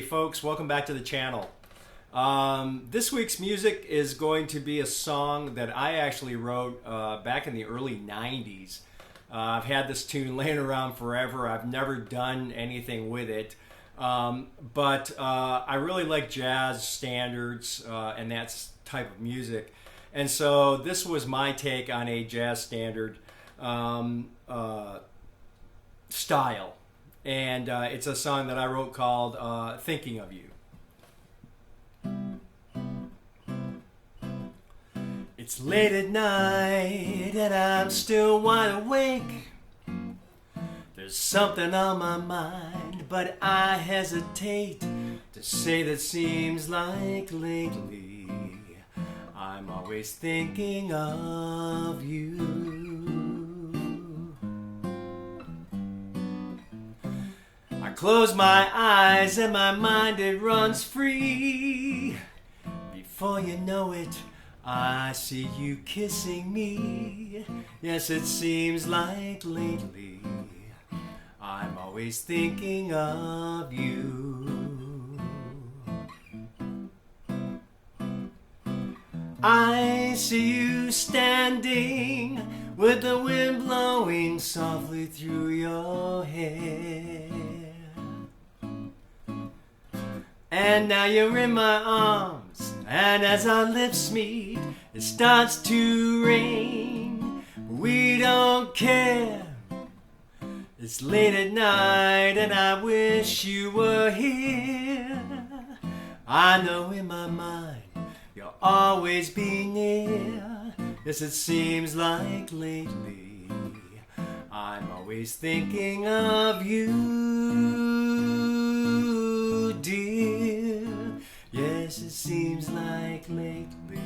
folks, welcome back to the channel. This week's music is going to be a song that I actually wrote back in the early 90s. I've had this tune laying around forever. I've never done anything with it. But I really like jazz standards and that type of music. And so this was my take on a jazz standard style. And it's a song that I wrote called Thinking of You. It's late at night and I'm still wide awake. There's something on my mind, but I hesitate to say that seems like lately I'm always thinking of you. I close my eyes and my mind it runs free. Before you know it, I see you kissing me. Yes, it seems like lately I'm always thinking of you. I see you standing with the wind blowing softly through your hair. And now you're in my arms, and as our lips meet, it starts to rain. We don't care. It's late at night, and I wish you were here. I know in my mind you'll always be near. Yes, it seems like lately I'm always thinking of you, dear. Yes, it seems like lately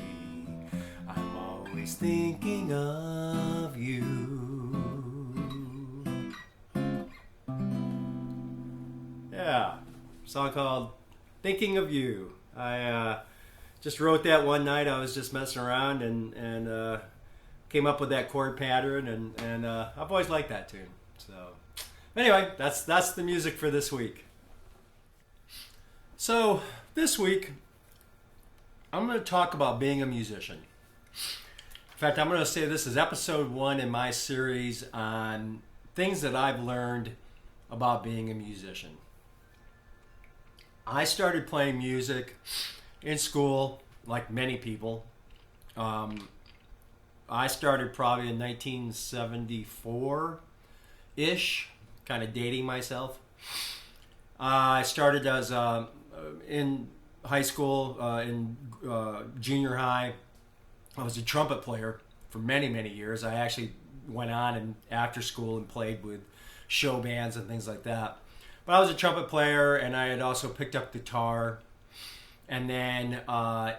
I'm always thinking of you. Yeah, song called Thinking of You. I just wrote that one night. I was just messing around and came up with that chord pattern, and I've always liked that tune. So anyway, that's the music for this week. So this week, I'm going to talk about being a musician. In fact, I'm going to say this is episode 1 in my series on things that I've learned about being a musician. I started playing music in school, like many people. I started probably in 1974-ish, kind of dating myself. I started as in high school, in junior high. I was a trumpet player for many, many years. I actually went on and after school and played with show bands and things like that. But I was a trumpet player, and I had also picked up guitar. And then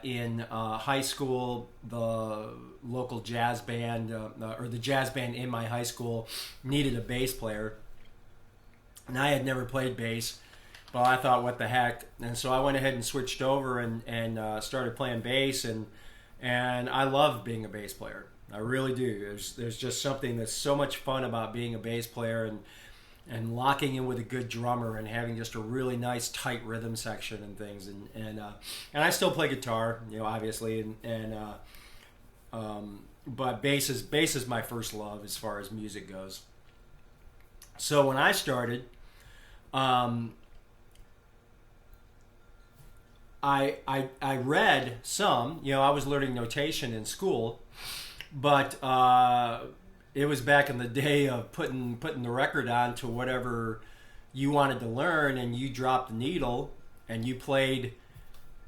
in high school, the local jazz band, or the jazz band in my high school, needed a bass player. And I had never played bass, but I thought, what the heck? And so I went ahead and switched over and started playing bass. And I love being a bass player. I really do. There's just something that's so much fun about being a bass player and locking in with a good drummer and having just a really nice tight rhythm section and things, and I still play guitar, obviously, but bass is my first love as far as music goes. So when I started, I read some, I was learning notation in school, but it was back in the day of putting the record on to whatever you wanted to learn, and you dropped the needle and you played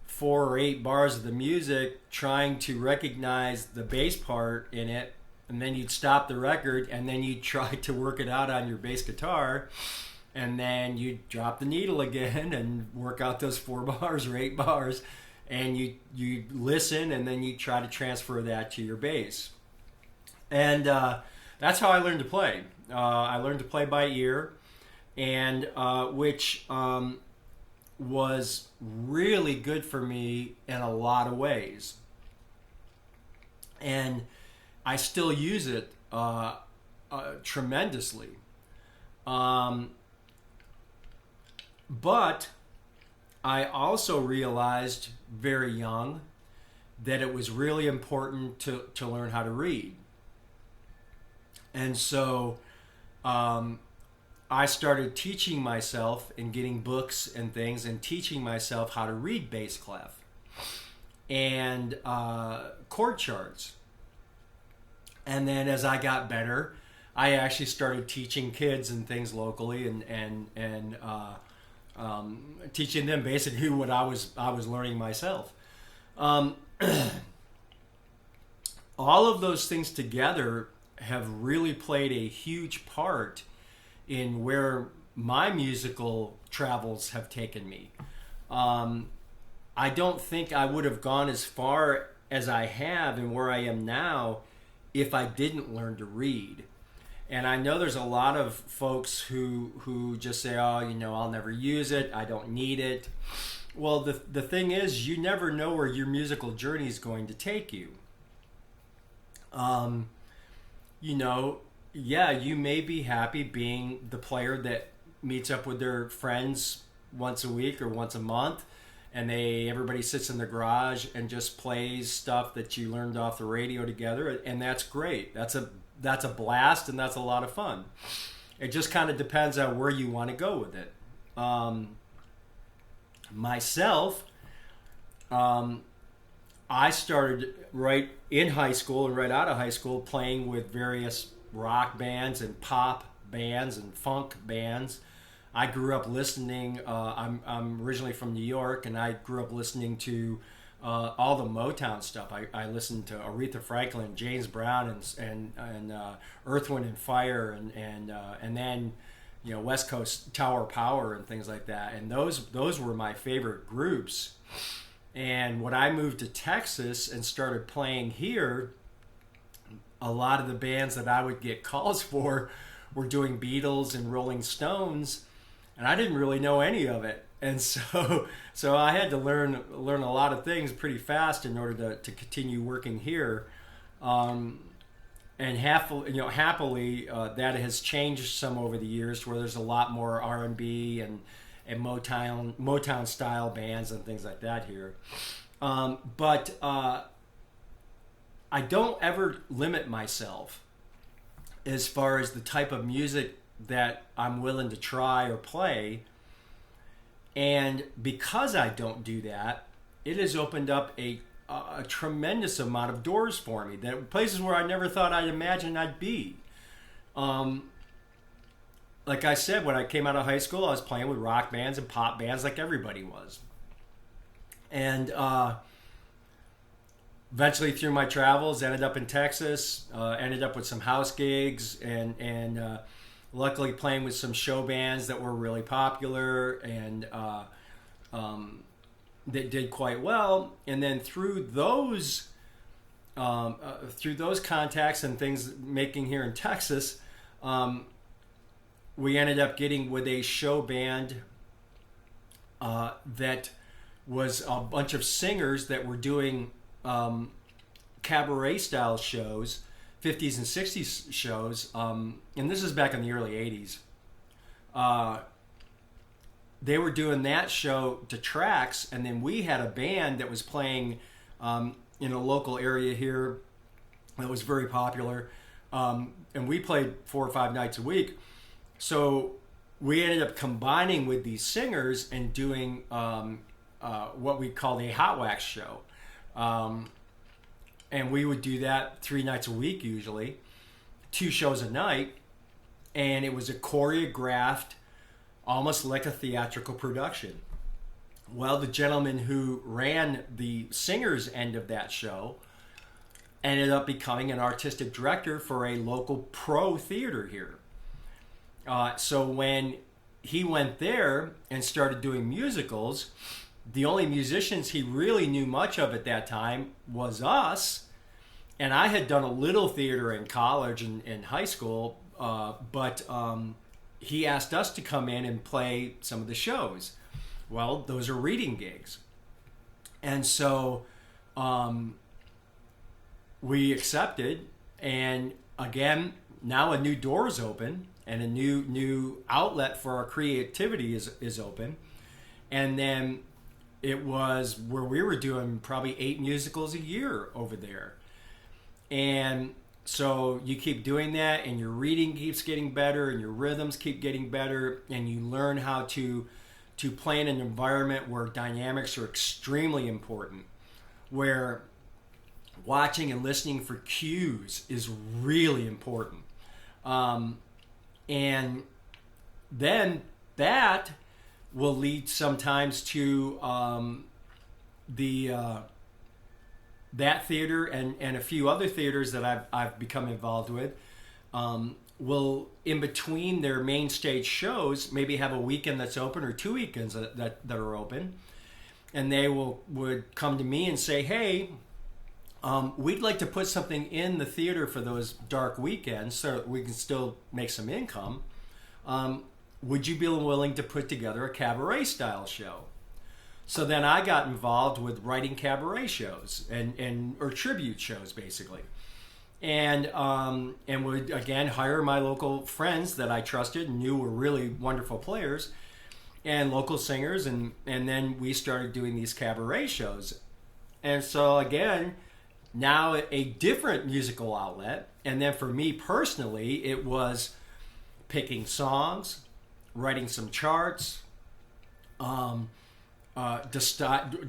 4 or 8 bars of the music trying to recognize the bass part in it, and then you'd stop the record and then you'd try to work it out on your bass guitar, and then you'd drop the needle again and work out those 4 bars or 8 bars, and you listen, and then you try to transfer that to your bass. And that's how I learned to play. I learned to play by ear, and which was really good for me in a lot of ways. And I still use it tremendously. But I also realized very young that it was really important to learn how to read. And so I started teaching myself and getting books and things and teaching myself how to read bass clef and chord charts. And then as I got better, I actually started teaching kids and things locally and teaching them basically what I was learning myself. All of those things together have really played a huge part in where my musical travels have taken me. I don't think I would have gone as far as I have and where I am now if I didn't learn to read. And I know there's a lot of folks who just say, oh, I'll never use it, I don't need it. Well, the thing is, you never know where your musical journey is going to take you. Yeah, you may be happy being the player that meets up with their friends once a week or once a month, and everybody sits in the garage and just plays stuff that you learned off the radio together, and that's great. That's a blast, and that's a lot of fun. It just kind of depends on where you want to go with it. Myself, I started right in high school and right out of high school playing with various rock bands and pop bands and funk bands. I grew up listening. I'm originally from New York, and I grew up listening to all the Motown stuff. I listened to Aretha Franklin, James Brown, and Earth, Wind and Fire, and then West Coast Tower Power and things like that. And those were my favorite groups. And when I moved to Texas and started playing here, a lot of the bands that I would get calls for were doing Beatles and Rolling Stones, and I didn't really know any of it. And so I had to learn a lot of things pretty fast in order to continue working here. And happily, that has changed some over the years, where there's a lot more R&B and Motown style bands and things like that here. But I don't ever limit myself as far as the type of music that I'm willing to try or play. And because I don't do that, it has opened up a tremendous amount of doors for me, that places where I never thought I'd imagine I'd be. Like I said, when I came out of high school, I was playing with rock bands and pop bands like everybody was. And eventually through my travels, ended up in Texas, ended up with some house gigs, and luckily playing with some show bands that were really popular and that did quite well. And then through those contacts and things making here in Texas, we ended up getting with a show band that was a bunch of singers that were doing cabaret style shows, 50s and 60s shows, and this is back in the early 80s. They were doing that show to tracks, and then we had a band that was playing in a local area here that was very popular, and we played 4 or 5 nights a week. So we ended up combining with these singers and doing what we called a hot wax show. And we would do that 3 nights a week, usually 2 shows a night, and it was a choreographed, almost like a theatrical production. Well, the gentleman who ran the singers end of that show ended up becoming an artistic director for a local pro theater here. So when he went there and started doing musicals, the only musicians he really knew much of at that time was us. And I had done a little theater in college and in high school, but he asked us to come in and play some of the shows. Well, those are reading gigs. And so we accepted, and again, now a new door is open, and a new outlet for our creativity is open. And then it was where we were doing probably 8 musicals a year over there. And so you keep doing that, and your reading keeps getting better, and your rhythms keep getting better, and you learn how to play in an environment where dynamics are extremely important, where watching and listening for cues is really important. And then that will lead sometimes to the that theater and a few other theaters that I've become involved with will, in between their main stage shows, maybe have a weekend that's open or 2 weekends that are open, and they would come to me and say, hey, we'd like to put something in the theater for those dark weekends so we can still make some income. Would you be willing to put together a cabaret style show? So then I got involved with writing cabaret shows or tribute shows, basically, and would again hire my local friends that I trusted and knew were really wonderful players, and local singers, and then we started doing these cabaret shows. And so again, now a different musical outlet. And then for me personally, it was picking songs, writing some charts,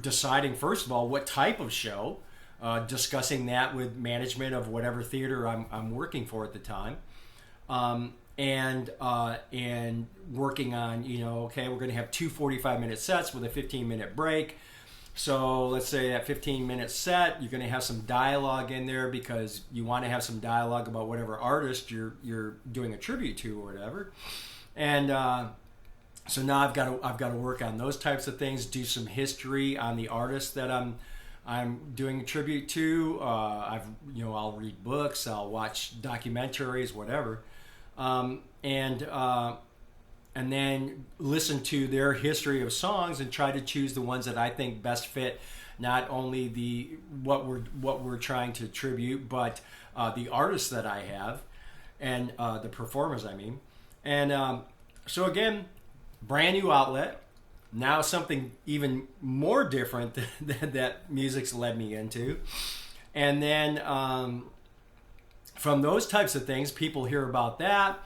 deciding first of all what type of show, discussing that with management of whatever theater I'm working for at the time, and working on, okay, we're going to have 2 45-minute sets with a 15-minute break. So let's say that 15-minute set, you're going to have some dialogue in there because you want to have some dialogue about whatever artist you're doing a tribute to or whatever. And so now I've got to work on those types of things, do some history on the artist that I'm doing a tribute to. I'll read books, I'll watch documentaries, whatever, and then listen to their history of songs and try to choose the ones that I think best fit not only what we're trying to tribute, but the artists that I have and the performers, I mean. And so again, brand new outlet. Now something even more different that music's led me into. And then from those types of things, people hear about that.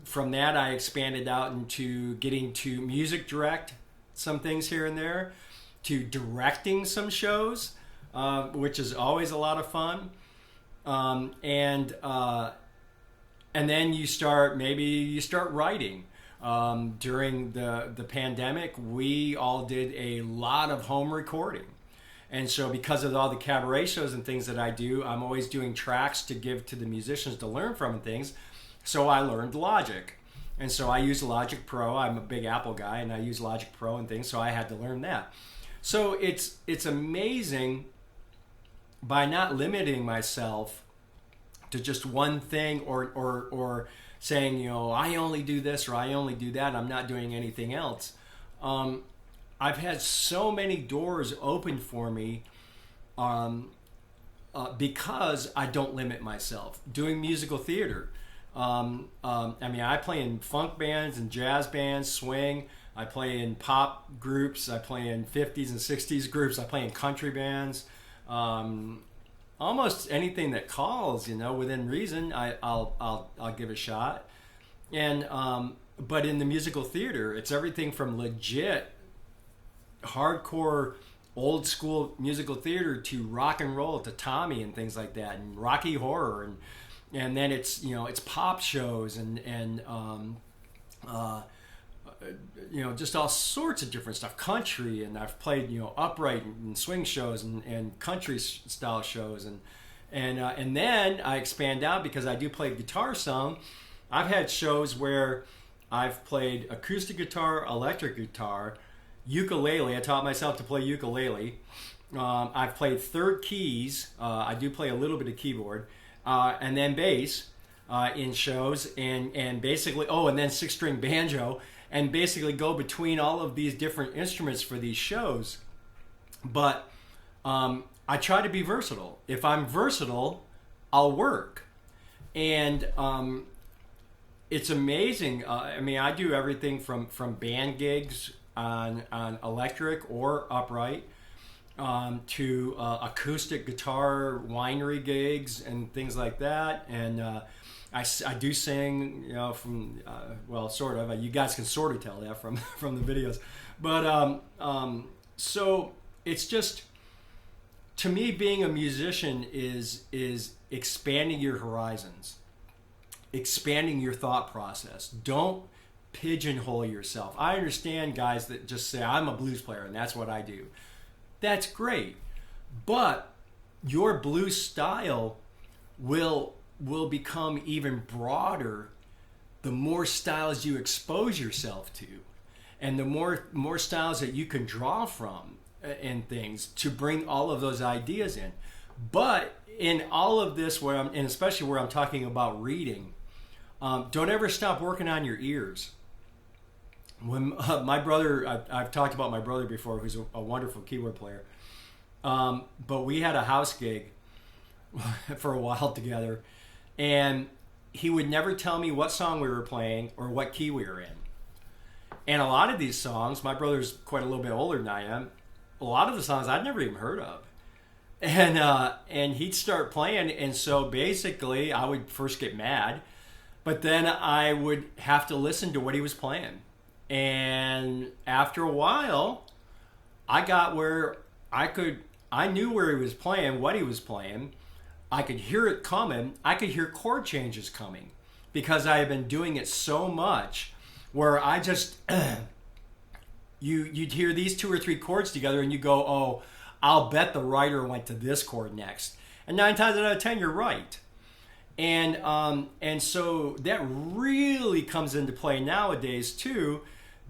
From that, I expanded out into getting to music direct some things here and there, to directing some shows, which is always a lot of fun. And then you start writing. During the pandemic, we all did a lot of home recording. And so because of all the cabaret shows and things that I do, I'm always doing tracks to give to the musicians to learn from and things. So I learned Logic. And so I use Logic Pro. I'm a big Apple guy, and I use Logic Pro and things, so I had to learn that. So it's amazing, by not limiting myself to just one thing or saying, I only do this or I only do that, I'm not doing anything else. I've had so many doors open for me because I don't limit myself. Doing musical theater. I play in funk bands and jazz bands, swing. I play in pop groups. I play in 50s and 60s groups. I play in country bands. Almost anything that calls, within reason, I'll give a shot. And but in the musical theater, it's everything from legit hardcore old school musical theater to rock and roll, to Tommy and things like that, and Rocky Horror, and then it's it's pop shows and just all sorts of different stuff, country, and I've played upright and swing shows and country style shows, and then I expand out because I do play guitar some. I've had shows where I've played acoustic guitar, electric guitar, ukulele. I taught myself to play ukulele. I've played third keys. I do play a little bit of keyboard, and then bass in shows, and basically, and then 6-string banjo, and basically go between all of these different instruments for these shows. But I try to be versatile. If I'm versatile, I'll work. And it's amazing. I do everything from band gigs on electric or upright, to acoustic guitar winery gigs and things like that. And I do sing, from well, sort of. You guys can sort of tell that from from the videos, but so it's just, to me, being a musician is expanding your horizons, expanding your thought process. Don't pigeonhole yourself. I understand guys that just say, I'm a blues player and that's what I do. That's great, but your blues style will become even broader the more styles you expose yourself to, and the more styles that you can draw from and things to bring all of those ideas in. But in all of this, and especially where I'm talking about reading, don't ever stop working on your ears. When my brother, I've talked about my brother before, who's a wonderful keyboard player, but we had a house gig for a while together, and he would never tell me what song we were playing or what key we were in. And a lot of these songs, my brother's quite a little bit older than I am, a lot of the songs I'd never even heard of. And he'd start playing, and so basically I would first get mad, but then I would have to listen to what he was playing. And after a while, I got where I knew where he was playing, what he was playing. I could hear it coming. I could hear chord changes coming because I had been doing it so much, where I just, you'd hear these 2 or 3 chords together and you go, oh, I'll bet the writer went to this chord next. And 9 times out of 10, you're right. And so that really comes into play nowadays too,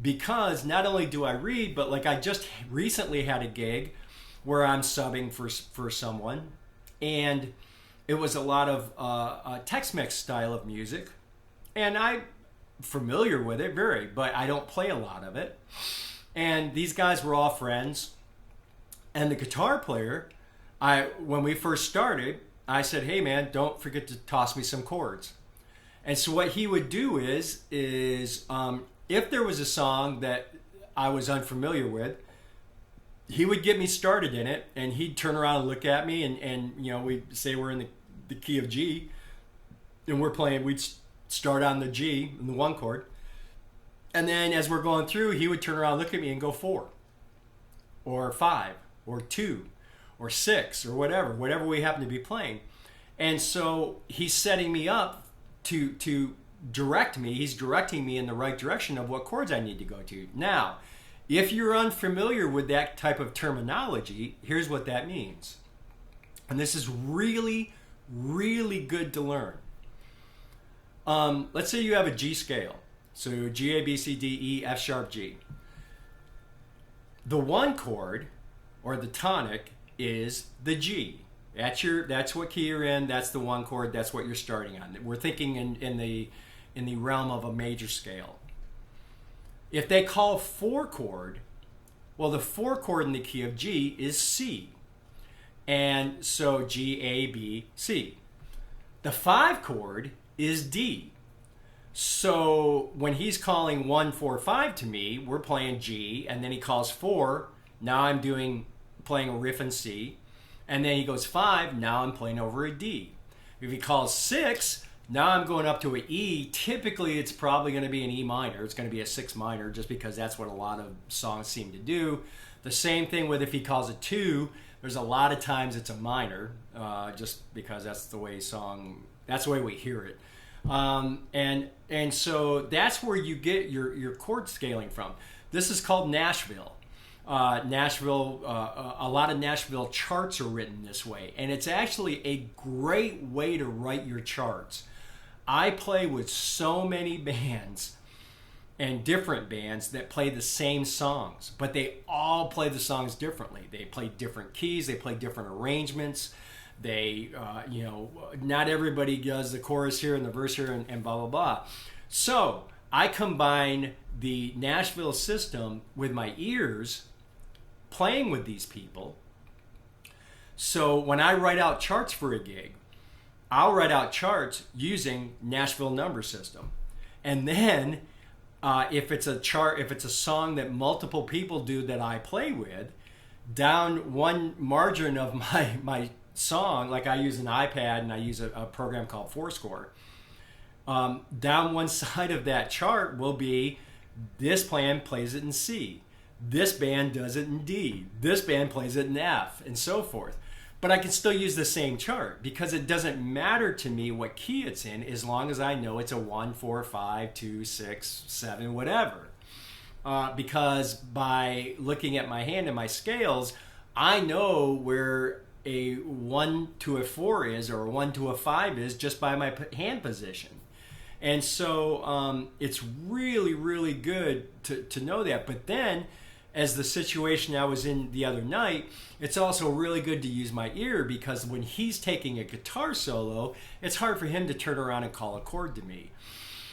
because not only do I read, but like I just recently had a gig where I'm subbing for someone, and it was a lot of Tex-Mex style of music, and I'm familiar with it but I don't play a lot of it. And these guys were all friends, and the guitar player, when we first started, I said, hey man, don't forget to toss me some chords. And so what he would do is if there was a song that I was unfamiliar with, he would get me started in it, and he'd turn around and look at me, and we'd say we're in the key of G, and we'd start on the G, in the 1 chord, and then as we're going through, he would turn around, look at me, and go 4, or 5, or 2, or 6, or whatever we happen to be playing. And so he's setting me up to direct me. He's directing me in the right direction of what chords I need to go to. Now, if you're unfamiliar with that type of terminology, here's what that means. And this is really, really good to learn. Let's say you have a G scale. So G, A, B, C, D, E, F sharp, G. The 1 chord, or the tonic, is the G. That's what key you're in. That's the 1 chord. That's what you're starting on. We're thinking in the realm of a major scale. If they call 4 chord, well, the 4 chord in the key of G is C. And so G, A, B, C. The 5 chord is D. So when he's calling 1, 4, 5 to me, we're playing G, and then he calls 4. Now I'm playing a riff in C. And then he goes 5, now I'm playing over a D. If he calls 6, now I'm going up to an E. Typically, it's probably going to be an E minor. It's going to be a 6 minor, just because that's what a lot of songs seem to do. The same thing with if he calls a 2, there's a lot of times it's a minor, just because that's the way we hear it. And so that's where you get your chord scaling from. This is called Nashville. A lot of Nashville charts are written this way, and it's actually a great way to write your charts. I play with so many bands and different bands that play the same songs, but they all play the songs differently. They play different keys, they play different arrangements. They, not everybody does the chorus here and the verse here and blah, blah, blah. So I combine the Nashville system with my ears playing with these people. So when I write out charts for a gig, I'll write out charts using Nashville number system. And then If it's a chart, if it's a song that multiple people do that I play with, down one margin of my song, like I use an iPad and I use a program called Fourscore. Down one side of that chart will be this band plays it in C, this band does it in D, this band plays it in F, and so forth. But I can still use the same chart because it doesn't matter to me what key it's in as long as I know it's a 1, 4, 5, 2, 6, 7, whatever. Because by looking at my hand and my scales, I know where a 1 to a 4 is or a 1 to a 5 is just by my hand position. And so it's really, really good to know that. But then, as the situation I was in the other night, it's also really good to use my ear because when he's taking a guitar solo, it's hard for him to turn around and call a chord to me.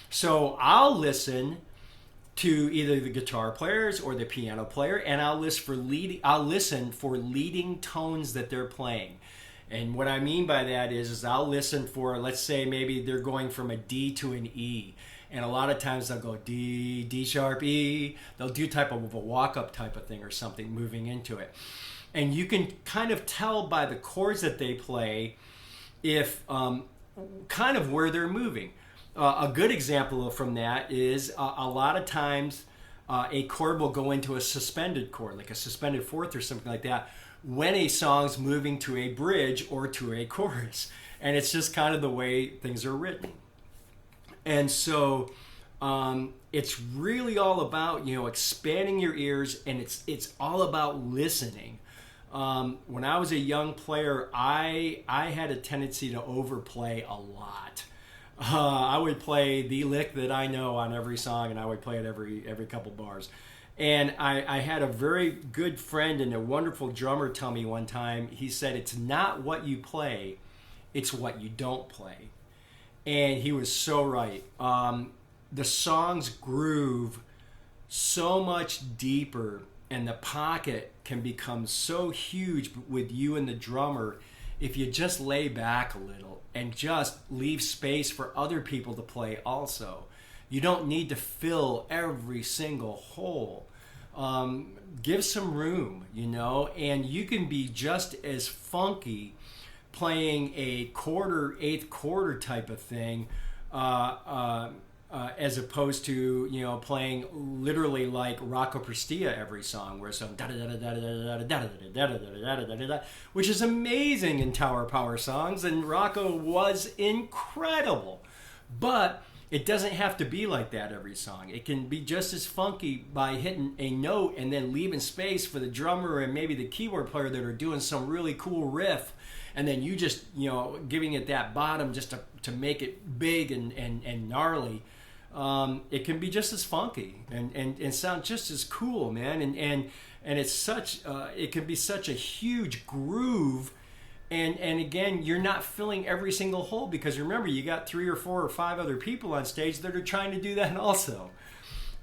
So I'll listen to either the guitar players or the piano player, and I'll listen for leading tones that they're playing. And what I mean by that is I'll listen for, let's say maybe they're going from a D to an E. And a lot of times they'll go D, D sharp, E. They'll do type of a walk-up type of thing or something moving into it. And you can kind of tell by the chords that they play if kind of where they're moving. A good example from that is a lot of times a chord will go into a suspended chord, like a suspended fourth or something like that, when a song's moving to a bridge or to a chorus. And it's just kind of the way things are written. And so it's really all about, expanding your ears, and it's all about listening. When I was a young player, I had a tendency to overplay a lot. I would play the lick that I know on every song, and I would play it every couple bars. And I had a very good friend and a wonderful drummer tell me one time, he said, it's not what you play, it's what you don't play. And he was so right. The songs groove so much deeper, and the pocket can become so huge with you and the drummer if you just lay back a little and just leave space for other people to play also. You don't need to fill every single hole. Give some room, and you can be just as funky playing a quarter, eighth quarter type of thing, as opposed to playing literally like Rocco Prestia every song, where some which is amazing in Tower Power songs, and Rocco was incredible, but it doesn't have to be like that every song. It can be just as funky by hitting a note and then leaving space for the drummer and maybe the keyboard player that are doing some really cool riff, and then you just giving it that bottom just to make it big and gnarly. It can be just as funky and sound just as cool, man. And it's such it can be such a huge groove. And again, you're not filling every single hole because remember, you got 3 or 4 or 5 other people on stage that are trying to do that also.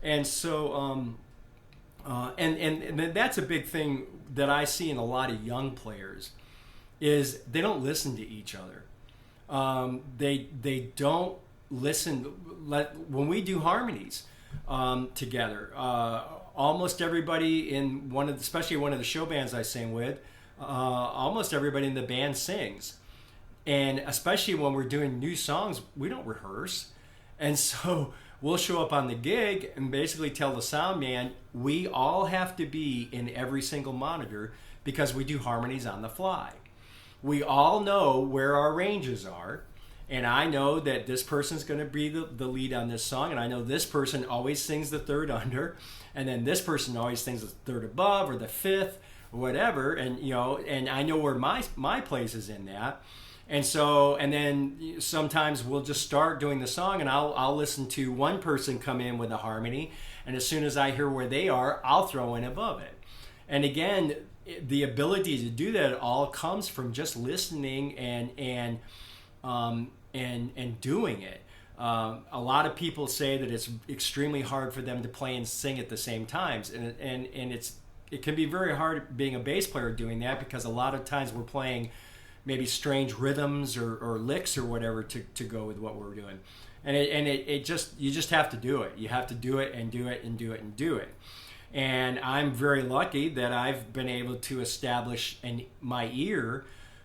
And so and that's a big thing that I see in a lot of young players is they don't listen to each other. They don't listen. When we do harmonies together, almost everybody in especially one of the show bands I sing with, almost everybody in the band sings. And especially when we're doing new songs, we don't rehearse. And so we'll show up on the gig and basically tell the sound man, we all have to be in every single monitor because we do harmonies on the fly. We all know where our ranges are. And I know that this person's going to be the lead on this song. And I know this person always sings the third under. And then this person always sings the third above or the fifth or whatever. And, and I know where my place is in that. And so, and then sometimes we'll just start doing the song and I'll listen to one person come in with a harmony. And as soon as I hear where they are, I'll throw in above it. And again, the ability to do that all comes from just listening and doing it. A lot of people say that it's extremely hard for them to play and sing at the same times, and it can be very hard being a bass player doing that because a lot of times we're playing maybe strange rhythms or licks or whatever to go with what we're doing. it just, you just have to do it. You have to do it and do it and do it and do it. And I'm very lucky that I've been able to establish my ear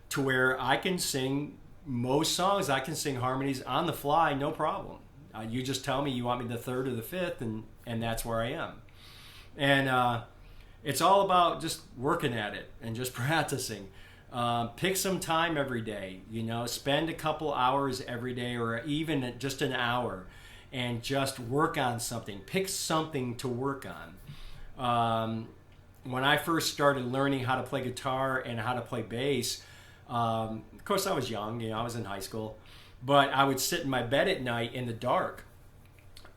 to where I can sing most songs. I can sing harmonies on the fly, no problem. You just tell me you want me the third or the fifth, and that's where I am. And it's all about just working at it and just practicing. Pick some time every day, spend a couple hours every day, or even just an hour, and just work on something. Pick something to work on. When I first started learning how to play guitar and how to play bass, of course I was young, I was in high school, but I would sit in my bed at night in the dark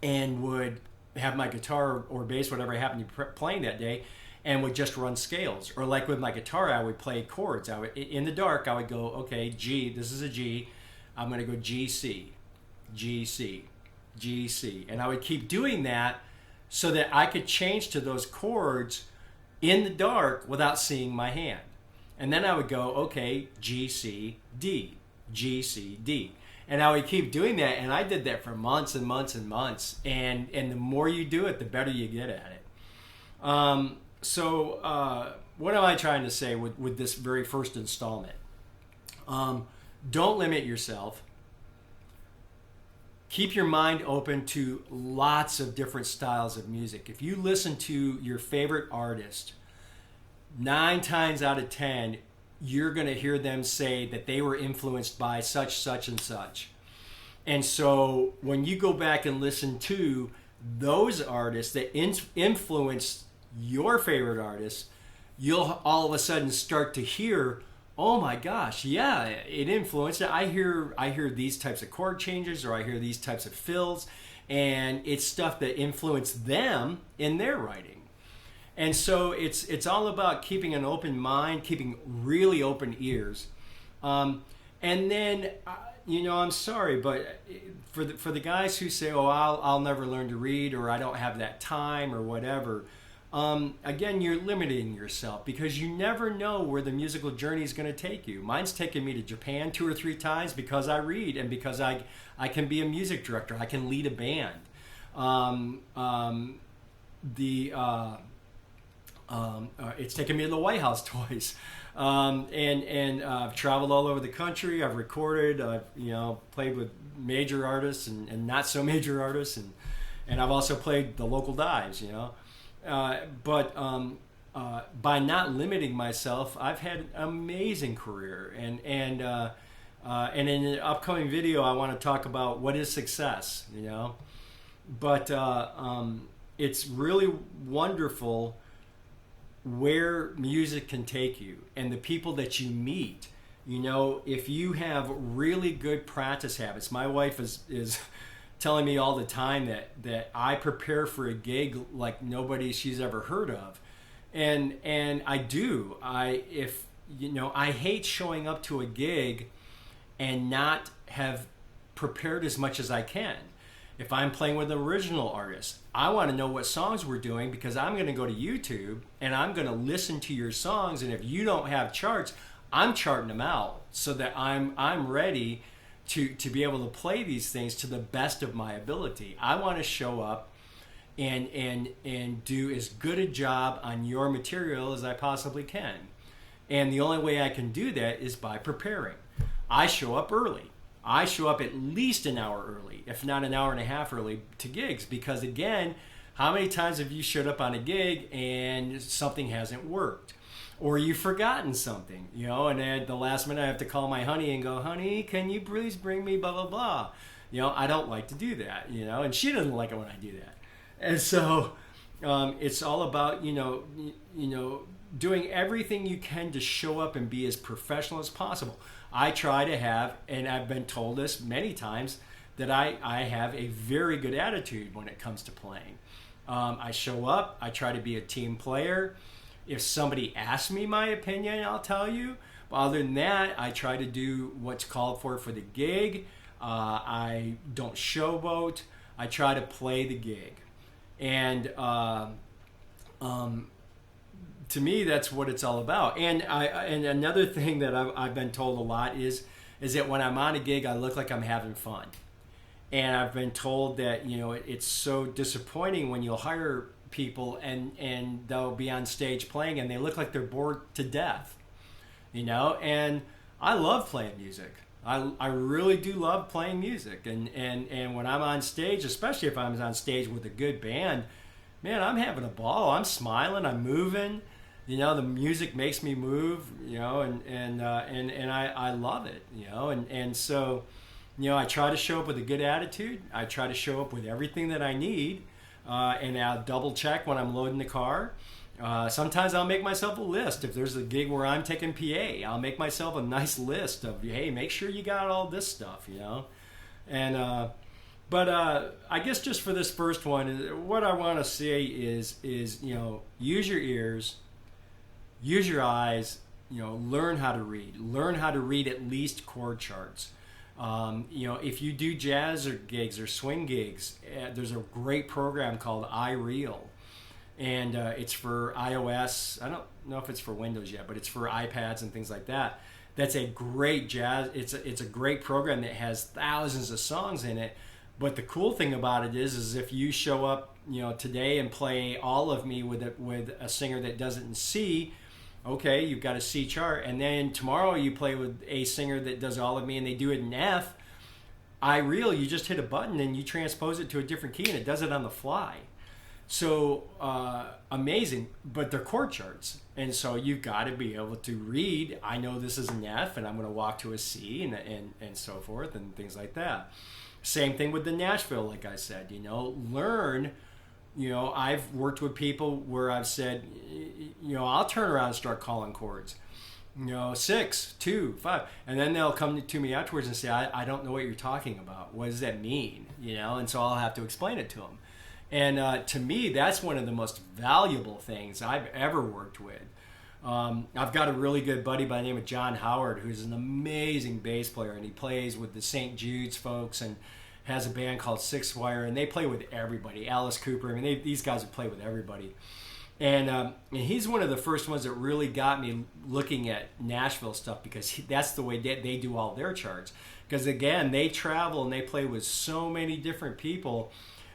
and would have my guitar or bass, whatever I happened to be playing that day, and would just run scales. Or like with my guitar, I would play chords. In the dark, I would go, okay, G, this is a G, I'm going to go G, C, G, C, G, C. And I would keep doing that so that I could change to those chords in the dark without seeing my hand. And then I would go, okay, G, C, D, G, C, D. And I would keep doing that, and I did that for months and months and months. And the more you do it, the better you get at it. So what am I trying to say with this very first installment? Don't limit yourself. Keep your mind open to lots of different styles of music. If you listen to your favorite artist, 9 times out of 10, you're going to hear them say that they were influenced by such, such, and such. And so when you go back and listen to those artists that influenced your favorite artists, you'll all of a sudden start to hear, oh my gosh, yeah, it influenced it. I hear these types of chord changes, or I hear these types of fills, and it's stuff that influenced them in their writing. And so it's all about keeping an open mind, keeping really open ears. And then, I'm sorry, but for the guys who say, oh, I'll never learn to read, or I don't have that time, or whatever, again, you're limiting yourself, because you never know where the musical journey is going to take you. Mine's taken me to Japan 2 or 3 times because I read, and because I can be a music director. I can lead a band. It's taken me to the White House twice. And I've traveled all over the country. I've recorded. I've played with major artists and not so major artists, and I've also played the local dives. But by not limiting myself, I've had an amazing career. And in the upcoming video, I want to talk about what is success. But it's really wonderful where music can take you, and the people that you meet. If you have really good practice habits, my wife is telling me all the time that I prepare for a gig like nobody she's ever heard of, and I do. I hate showing up to a gig and not have prepared as much as I can. If I'm playing with an original artist, I want to know what songs we're doing, because I'm going to go to YouTube and I'm going to listen to your songs. And if you don't have charts, I'm charting them out so that I'm ready to be able to play these things to the best of my ability. I want to show up and do as good a job on your material as I possibly can. And the only way I can do that is by preparing. I show up early. I show up at least an hour early, if not an hour and a half early, to gigs, because again, how many times have you showed up on a gig and something hasn't worked? Or you've forgotten something, and then at the last minute I have to call my honey and go, honey, can you please bring me blah, blah, blah? I don't like to do that, and she doesn't like it when I do that. And so it's all about, doing everything you can to show up and be as professional as possible. I try to have, and I've been told this many times, that I have a very good attitude when it comes to playing. I show up, I try to be a team player. If somebody asks me my opinion, I'll tell you. But other than that, I try to do what's called for the gig. I don't showboat. I try to play the gig. And to me, that's what it's all about. And another thing that I've been told a lot is that when I'm on a gig, I look like I'm having fun. And I've been told that, it's so disappointing when you'll hire people and they'll be on stage playing and they look like they're bored to death, and I love playing music. I really do love playing music, and when I'm on stage, especially if I'm on stage with a good band, man, I'm having a ball. I'm smiling, I'm moving. The music makes me move. And I love it. And so, I try to show up with a good attitude. I try to show up with everything that I need, and I'll double check when I'm loading the car. Sometimes I'll make myself a list. If there's a gig where I'm taking PA, I'll make myself a nice list of, hey, make sure you got all this stuff, And but I guess just for this first one, what I want to say is use your ears, use your eyes, learn how to read. Learn how to read at least chord charts. If you do jazz or gigs or swing gigs, there's a great program called iReal. And it's for iOS. I don't know if it's for Windows yet, but it's for iPads and things like that. That's a great jazz. It's a great program that has thousands of songs in it. But the cool thing about it is if you show up, today and play All of Me with a singer that does it in C, okay, you've got a C chart. And then tomorrow you play with a singer that does All of Me and they do it in F. iReal, you just hit a button and you transpose it to a different key and it does it on the fly. So amazing, but they're chord charts, and so you've got to be able to read. I know this is an F, and I'm going to walk to a C, and so forth, and things like that. Same thing with the Nashville, like I said. Learn. I've worked with people where I've said, I'll turn around and start calling chords. 6, 2, 5, and then they'll come to me afterwards and say, I don't know what you're talking about. What does that mean? And so I'll have to explain it to them. And to me, that's one of the most valuable things I've ever worked with. I've got a really good buddy by the name of John Howard, who's an amazing bass player, and he plays with the St. Jude's folks and has a band called Six Wire, and they play with everybody. Alice Cooper, these guys would play with everybody. And he's one of the first ones that really got me looking at Nashville stuff, because that's the way they do all their charts. Because again, they travel and they play with so many different people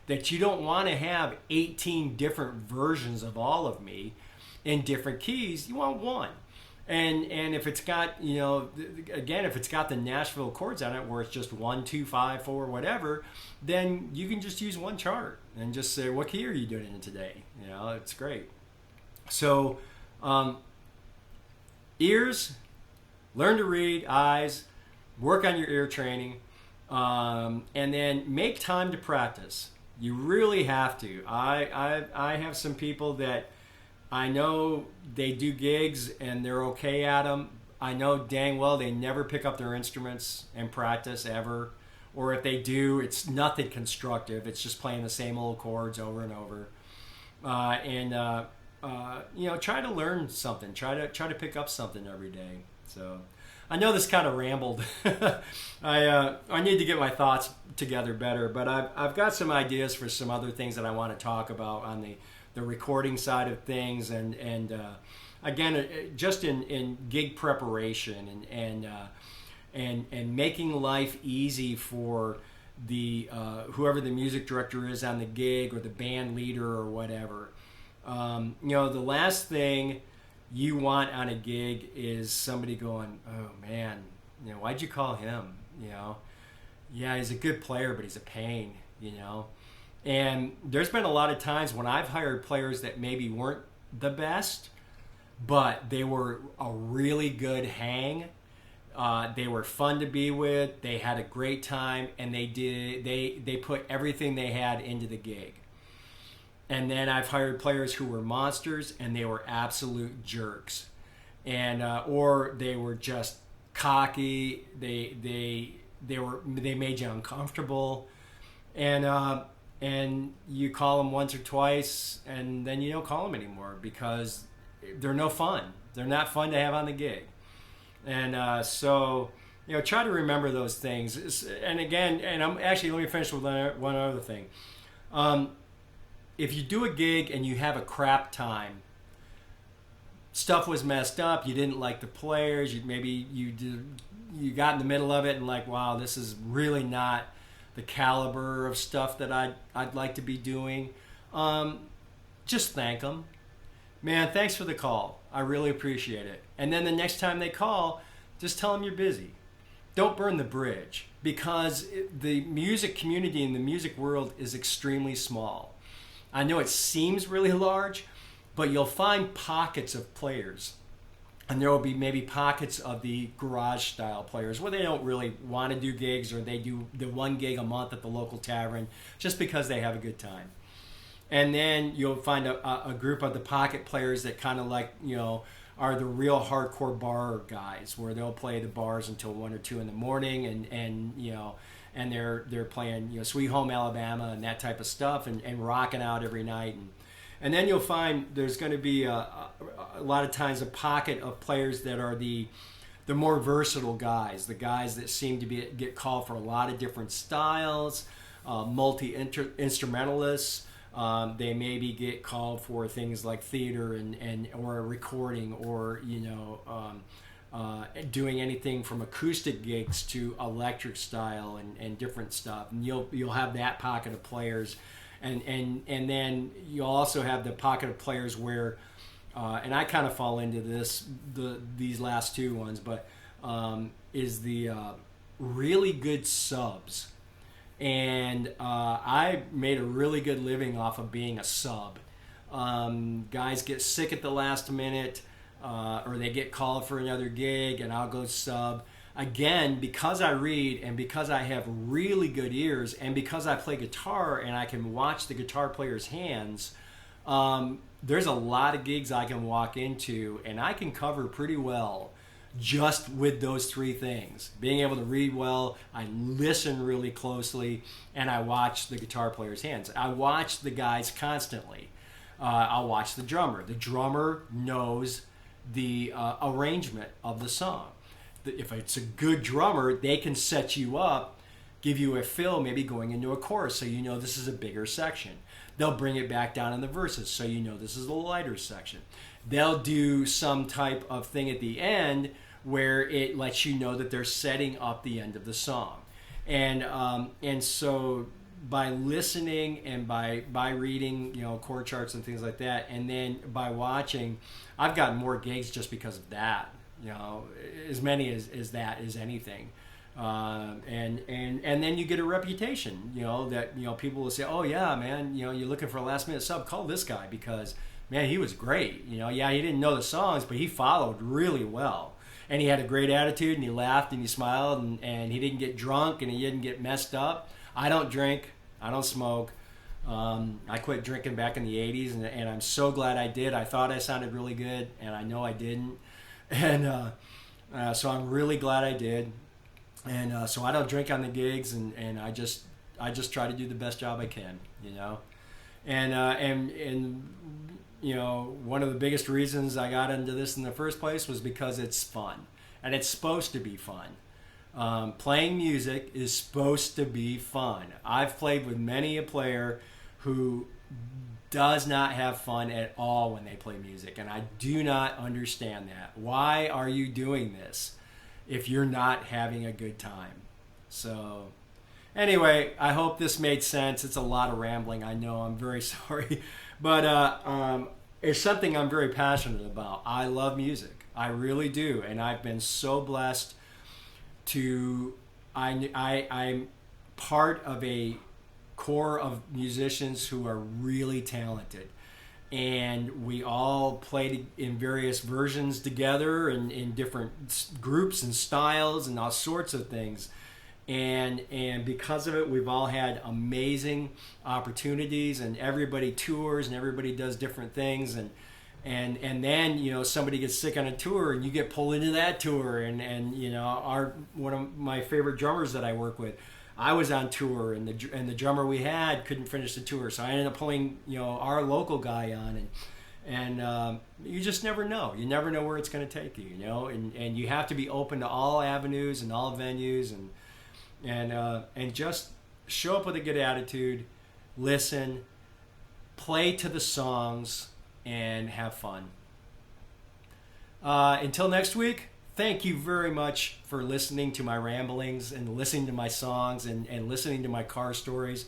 that you don't want to have 18 different versions of All of Me in different keys. You want one. And if it's got, if it's got the Nashville chords on it where it's just 1, 2, 5, 4, whatever, then you can just use one chart and just say, what key are you doing in today? It's great. So ears, learn to read, eyes, work on your ear training, and then make time to practice. You really have to. I have some people that I know they do gigs and they're okay at them. I know dang well they never pick up their instruments and practice ever. Or if they do, it's nothing constructive. It's just playing the same old chords over and over. Try to learn something. Try to pick up something every day. So I know this kind of rambled. I need to get my thoughts together better, but I've got some ideas for some other things that I want to talk about on the recording side of things, and again, just in gig preparation and making life easy for the whoever the music director is on the gig or the band leader or whatever. The last thing you want on a gig is somebody going, oh man, why'd you call him? Yeah, he's a good player, but he's a pain, And there's been a lot of times when I've hired players that maybe weren't the best, but they were a really good hang. They were fun to be with. They had a great time, and they put everything they had into the gig. And then I've hired players who were monsters, and they were absolute jerks, and or they were just cocky. They made you uncomfortable, and you call them once or twice, and then you don't call them anymore because they're no fun. They're not fun to have on the gig, and so try to remember those things. And again, and let me finish with one other thing. If you do a gig and you have a crap time, stuff was messed up, you didn't like the players, you got in the middle of it and like, wow, this is really not the caliber of stuff that I'd like to be doing, just thank them. Man, thanks for the call. I really appreciate it. And then the next time they call, just tell them you're busy. Don't burn the bridge, because the music community and the music world is extremely small. I know it seems really large, but you'll find pockets of players. And there will be maybe pockets of the garage style players where they don't really want to do gigs, or they do the one gig a month at the local tavern just because they have a good time. And then you'll find a group of the pocket players that kind of like, are the real hardcore bar guys, where they'll play the bars until 1 or 2 in the morning, and they're playing Sweet Home Alabama and that type of stuff, and rocking out every night. And then you'll find there's going to be a lot of times a pocket of players that are the more versatile guys, the guys that seem to get called for a lot of different styles, multi-instrumentalists. They maybe get called for things like theater or recording, or doing anything from acoustic gigs to electric style and different stuff. And you'll have that pocket of players, and then you'll also have the pocket of players where, and I kind of fall into these last two ones, but is the really good subs. And I made a really good living off of being a sub. Guys get sick at the last minute, or they get called for another gig, and I'll go sub. Again, because I read, and because I have really good ears, and because I play guitar and I can watch the guitar player's hands, there's a lot of gigs I can walk into and I can cover pretty well just with those three things. Being able to read well, I listen really closely, and I watch the guitar player's hands. I watch the guys constantly. I'll watch the drummer. The drummer knows the arrangement of the song. If it's a good drummer, they can set you up, give you a fill, maybe going into a chorus, so you know this is a bigger section. They'll bring it back down in the verses, so you know this is a lighter section. They'll do some type of thing at the end where it lets you know that they're setting up the end of the song. And so by listening and by reading, chord charts and things like that, and then by watching, I've gotten more gigs just because of that. As many as that is anything. And then you get a reputation, that people will say, oh yeah, man, you're looking for a last minute sub, call this guy because, man, he was great. He didn't know the songs, but he followed really well. And he had a great attitude, and he laughed and he smiled, and he didn't get drunk and he didn't get messed up. I don't drink, I don't smoke. I quit drinking back in the 80s, and I'm so glad I did. I thought I sounded really good, and I know I didn't. And so I'm really glad I did. And so I don't drink on the gigs, and I just try to do the best job I can, And one of the biggest reasons I got into this in the first place was because it's fun, and it's supposed to be fun. Playing music is supposed to be fun. I've played with many a player who does not have fun at all when they play music, and I do not understand that. Why are you doing this if you're not having a good time? So anyway, I hope this made sense. It's a lot of rambling, I know. I'm very sorry. But it's something I'm very passionate about. I love music. I really do. And I've been so blessed to... I'm part of a core of musicians who are really talented. And we all played in various versions together and in different groups and styles and all sorts of things. And because of it, we've all had amazing opportunities, and everybody tours and everybody does different things. And then, somebody gets sick on a tour and you get pulled into that tour. And one of my favorite drummers that I work with, I was on tour, and the drummer we had couldn't finish the tour. So I ended up pulling, our local guy on, and you just never know. You never know where it's going to take you, and you have to be open to all avenues and all venues, and just show up with a good attitude, listen, play to the songs, and have fun. Until next week, thank you very much for listening to my ramblings and listening to my songs and listening to my car stories.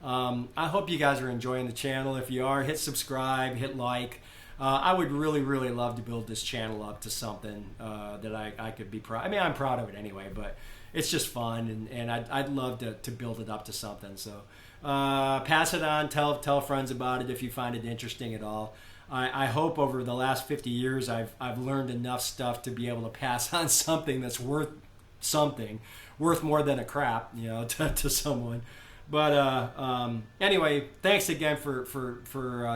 I hope you guys are enjoying the channel. If you are, hit subscribe, hit like. I would really, really love to build this channel up to something that I could be proud. I mean, I'm proud of it anyway, but it's just fun, and I'd love to build it up to something. So pass it on, tell friends about it if you find it interesting at all. I hope over the last 50 years I've learned enough stuff to be able to pass on something that's worth more than a crap, to someone. But anyway, thanks again for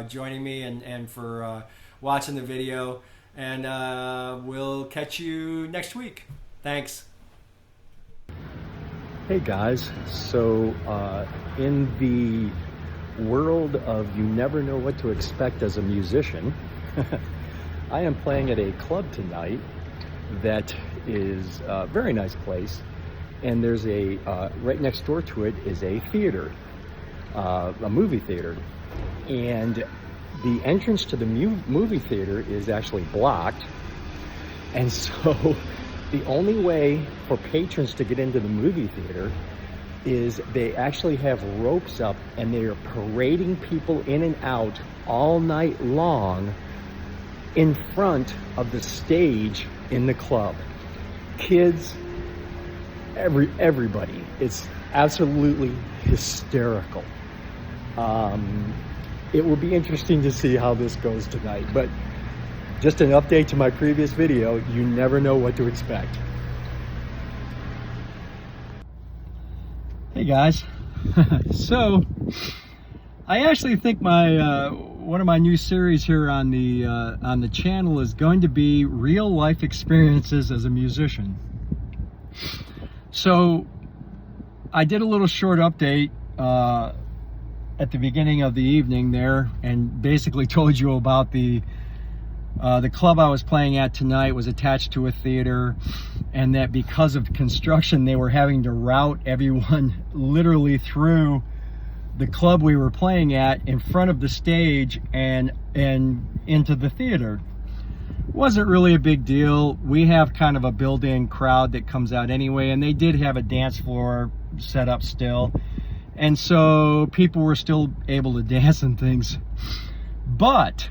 joining me and for watching the video. And we'll catch you next week. Thanks. Hey guys, so in the world of you never know what to expect as a musician, I am playing at a club tonight that is a very nice place. And there's a, right next door to it is a theater, a movie theater. And the entrance to the movie theater is actually blocked. And so the only way for patrons to get into the movie theater is they actually have ropes up and they are parading people in and out all night long in front of the stage in the club. Kids, everybody. It's absolutely hysterical. It will be interesting to see how this goes tonight, but just an update to my previous video, you never know what to expect. Hey guys, so I actually think my one of my new series here on the channel is going to be real life experiences as a musician. So I did a little short update at the beginning of the evening there, and basically told you about the club I was playing at tonight was attached to a theater, and that because of construction they were having to route everyone literally through the club we were playing at in front of the stage and into the theater. Wasn't really a big deal. We have kind of a built-in crowd that comes out anyway, and they did have a dance floor set up still, and so people were still able to dance and things. But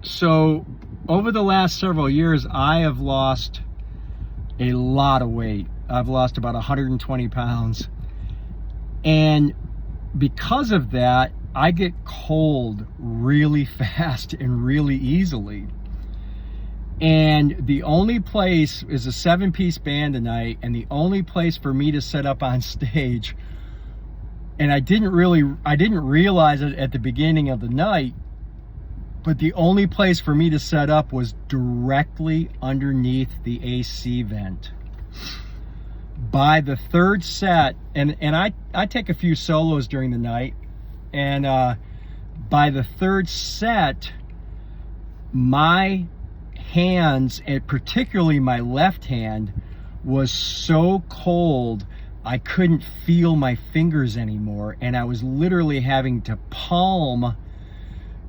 so over the last several years I have lost a lot of weight. I've lost about 120 pounds, and because of that I get cold really fast and really easily. And the only place is a 7-piece band tonight, and the only place for me to set up on stage, and I didn't realize it at the beginning of the night, but the only place for me to set up was directly underneath the AC vent. By the third set, and I take a few solos during the night, and by the third set, my hands, and particularly my left hand, was so cold I couldn't feel my fingers anymore, and I was literally having to palm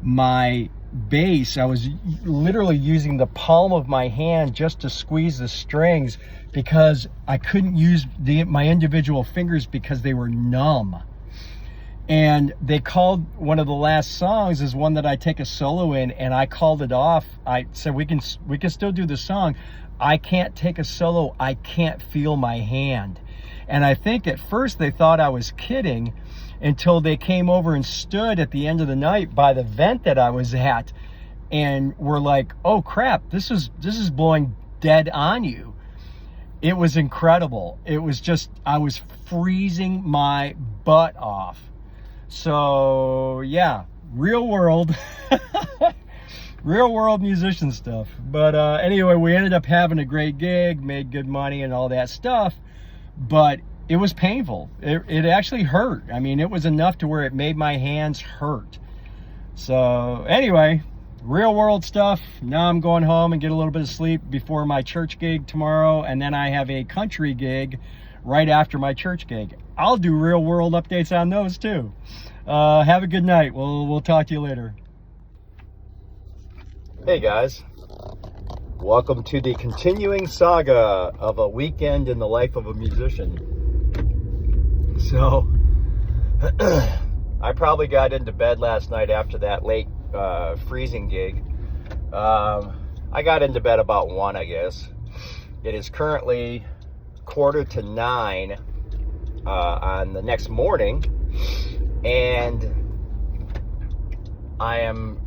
my bass. I was literally using the palm of my hand just to squeeze the strings because I couldn't use my individual fingers because they were numb. And they called one of the last songs is one that I take a solo in, and I called it off. I said we can still do the song. I can't take a solo. I can't feel my hand. And I think at first they thought I was kidding until they came over and stood at the end of the night by the vent that I was at and were like, "Oh crap, this is blowing dead on you." It was incredible. It was just, I was freezing my butt off. So yeah, real world musician stuff. But anyway, we ended up having a great gig, made good money and all that stuff, but it was painful. It actually hurt. I mean, it was enough to where it made my hands hurt. So anyway, real world stuff. Now I'm going home and get a little bit of sleep before my church gig tomorrow, and then I have a country gig right after my church gig. I'll do real world updates on those too. Have a good night. We'll talk to you later. Hey guys, welcome to the continuing saga of a weekend in the life of a musician. So, I probably got into bed last night after that late freezing gig. I got into bed about 1, I guess. It is currently 8:45 on the next morning, and I am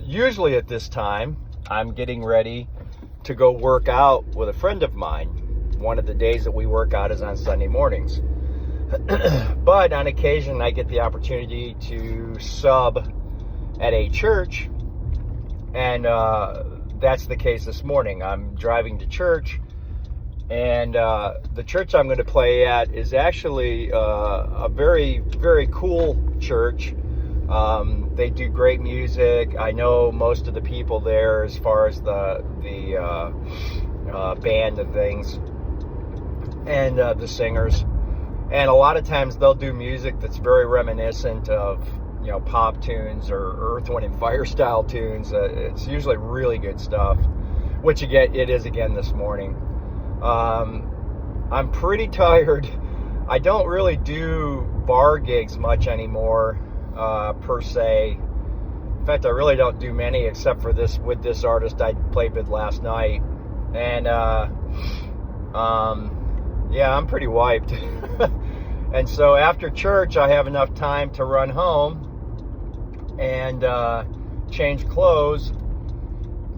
usually at this time I'm getting ready to go work out with a friend of mine. One of the days that we work out is on Sunday mornings. But on occasion I get the opportunity to sub at a church, and that's the case this morning. I'm driving to church, and the church I'm going to play at is actually a very, very cool church. They do great music. I know most of the people there as far as the band and things, and the singers. And a lot of times they'll do music that's very reminiscent of, pop tunes or Earth, Wind and Fire style tunes. It's usually really good stuff, which again, it is again this morning. I'm pretty tired. I don't really do bar gigs much anymore, per se. In fact, I really don't do many except for this with this artist I played with last night. And yeah, I'm pretty wiped. And so after church, I have enough time to run home and change clothes,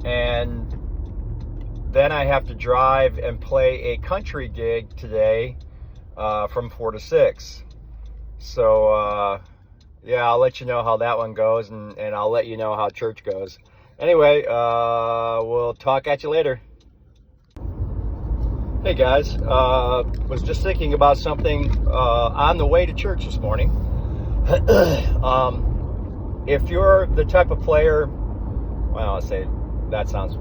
and then I have to drive and play a country gig today from 4 to 6. So yeah, I'll let you know how that one goes, and I'll let you know how church goes. Anyway, we'll talk at you later. Hey guys, was just thinking about something on the way to church this morning. If you're the type of player, well, I'll say that sounds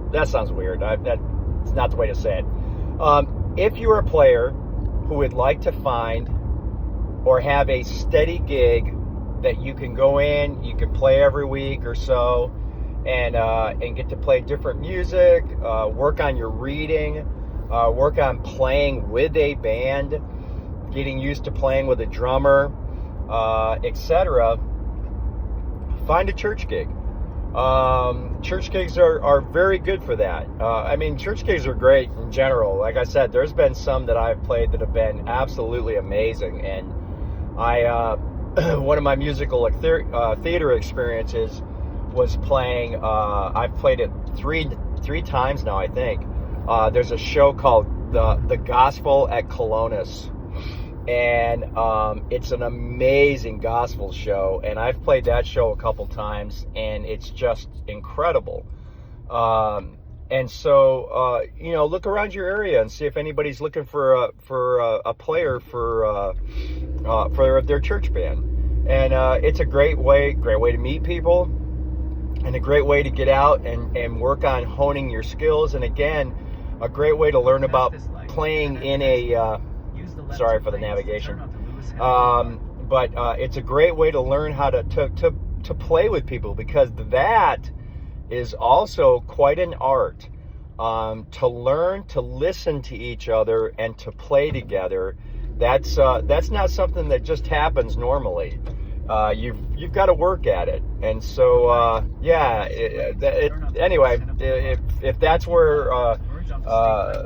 weird. That's not the way to say it. If you're a player who would like to find or have a steady gig that you can go in, you can play every week or so, and get to play different music, work on your reading, work on playing with a band, getting used to playing with a drummer, etc. Find a church gig. Church gigs are very good for that. I mean, church gigs are great in general. Like I said, there's been some that I've played that have been absolutely amazing. And one of my musical theater experiences was playing, I've played it three times now, I think. There's a show called the Gospel at Colonus, and it's an amazing gospel show, and I've played that show a couple times, and it's just incredible. And so look around your area and see if anybody's looking for a player for their church band. And it's a great way to meet people, and a great way to get out and work on honing your skills, and again, a great way to learn about playing in a sorry for the navigation, but it's a great way to learn how to play with people, because that is also quite an art, to learn to listen to each other and to play together. That's not something that just happens normally. You've got to work at it. And so yeah, anyway, if that's where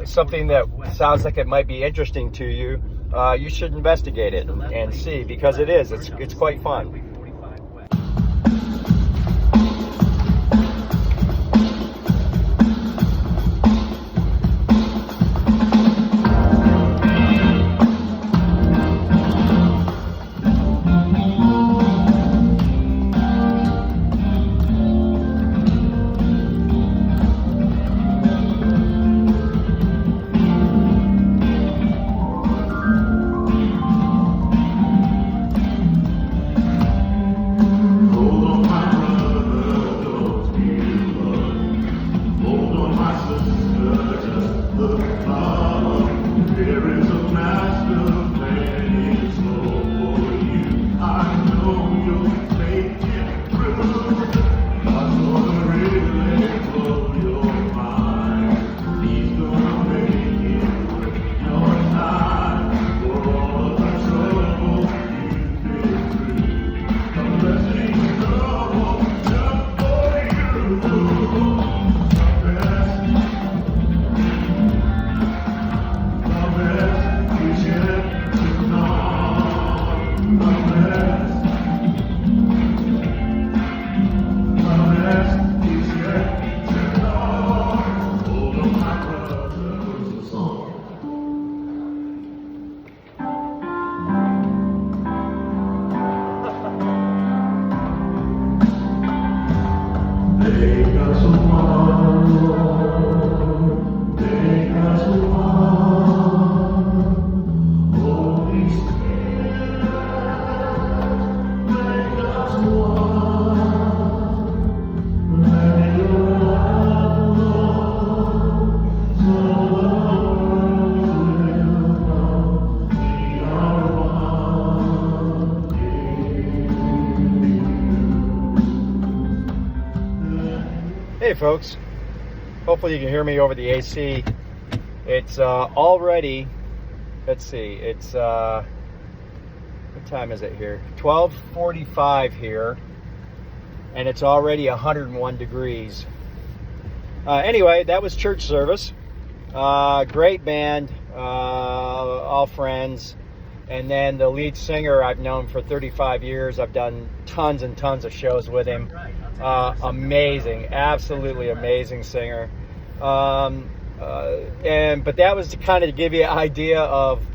something that sounds like it might be interesting to you, you should investigate it and see, because it's quite fun. Hey folks, hopefully you can hear me over the AC. It's already, let's see, it's, what time is it here? 12:45 here, and it's already 101 degrees. Anyway, that was church service. Great band, all friends. And then the lead singer I've known for 35 years. I've done tons and tons of shows with him. Amazing, absolutely amazing singer. But that was to kind of give you an idea of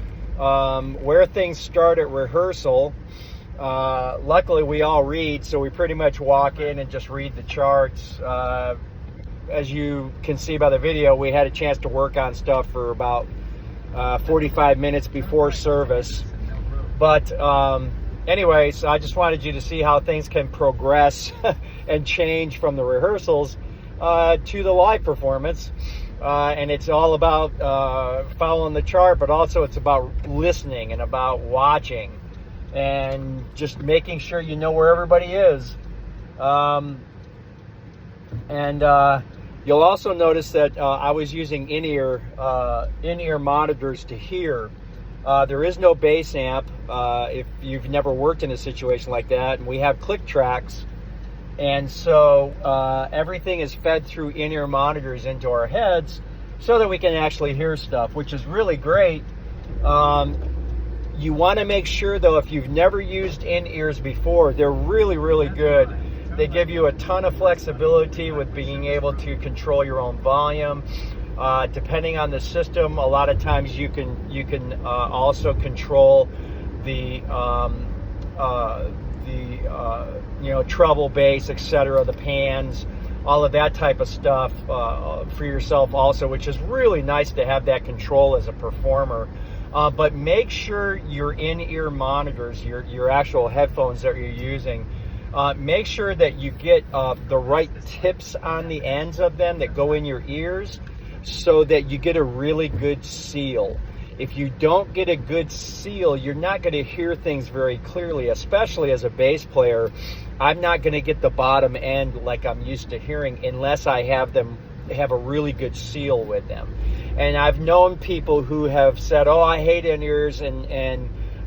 where things start at rehearsal. Luckily, we all read, so we pretty much walk in and just read the charts. As you can see by the video, we had a chance to work on stuff for about 45 minutes before service. But anyway, so I just wanted you to see how things can progress and change from the rehearsals to the live performance. And it's all about following the chart, but also it's about listening and about watching and just making sure you know where everybody is. You'll also notice that I was using in-ear monitors to hear. There is no bass amp if you've never worked in a situation like that, and we have click tracks, and so everything is fed through in-ear monitors into our heads so that we can actually hear stuff, which is really great. You want to make sure, though, if you've never used in-ears before, they're really, really good. They give you a ton of flexibility with being able to control your own volume. Depending on the system, a lot of times you can also control the treble, bass, etc., the pans, all of that type of stuff for yourself also, which is really nice to have that control as a performer. But make sure your in-ear monitors, your actual headphones that you're using, make sure that you get the right tips on the ends of them that go in your ears so that you get a really good seal. If you don't get a good seal, you're not going to hear things very clearly, especially as a bass player. I'm not going to get the bottom end like I'm used to hearing unless I have a really good seal with them. And I've known people who have said, "Oh, I hate in-ears and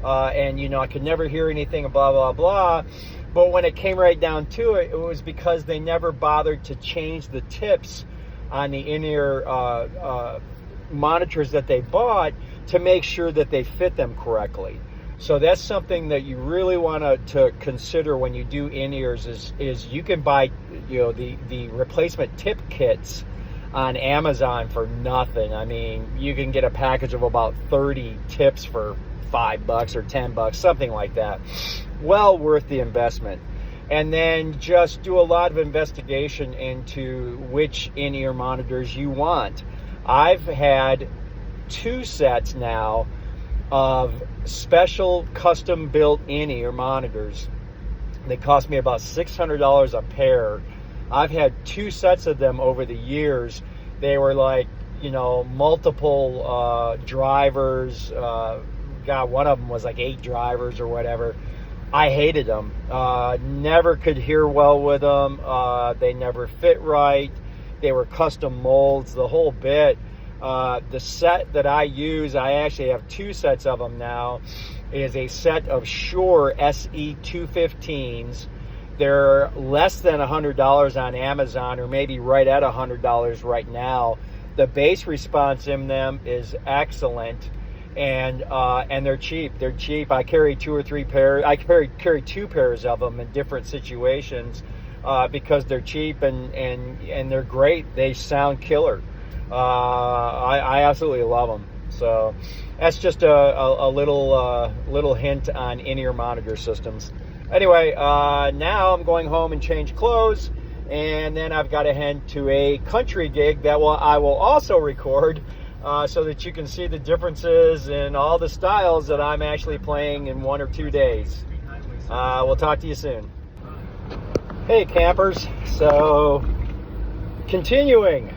I could never hear anything, blah blah blah." But when it came right down to it, it was because they never bothered to change the tips on the in-ear monitors that they bought to make sure that they fit them correctly. So that's something that you really want to consider when you do in-ears is you can buy the replacement tip kits on Amazon for nothing. I mean, you can get a package of about 30 tips for $5 or $10, something like that. Well worth the investment. And then just do a lot of investigation into which in-ear monitors you want. I've had 2 sets now of special custom built in-ear monitors. They cost me about $600 a pair. I've had 2 sets of them over the years. They were like, multiple drivers. One of them was like 8 drivers or whatever. I hated them. Never could hear well with them. They never fit right. They were custom molds, the whole bit. The set that I use, I actually have 2 sets of them now, is a set of Shure SE215s. They're less than $100 on Amazon, or maybe right at $100 right now. The bass response in them is excellent. And they're cheap. They're cheap. I carry 2 or 3 pairs. I carry 2 pairs of them in different situations because they're cheap and they're great. They sound killer. I absolutely love them. So that's just a little hint on in-ear monitor systems. Anyway, now I'm going home and change clothes, and then I've got to head to a country gig that I will also record, so that you can see the differences in all the styles that I'm actually playing in 1 or 2 days. We'll talk to you soon. Hey campers, so continuing.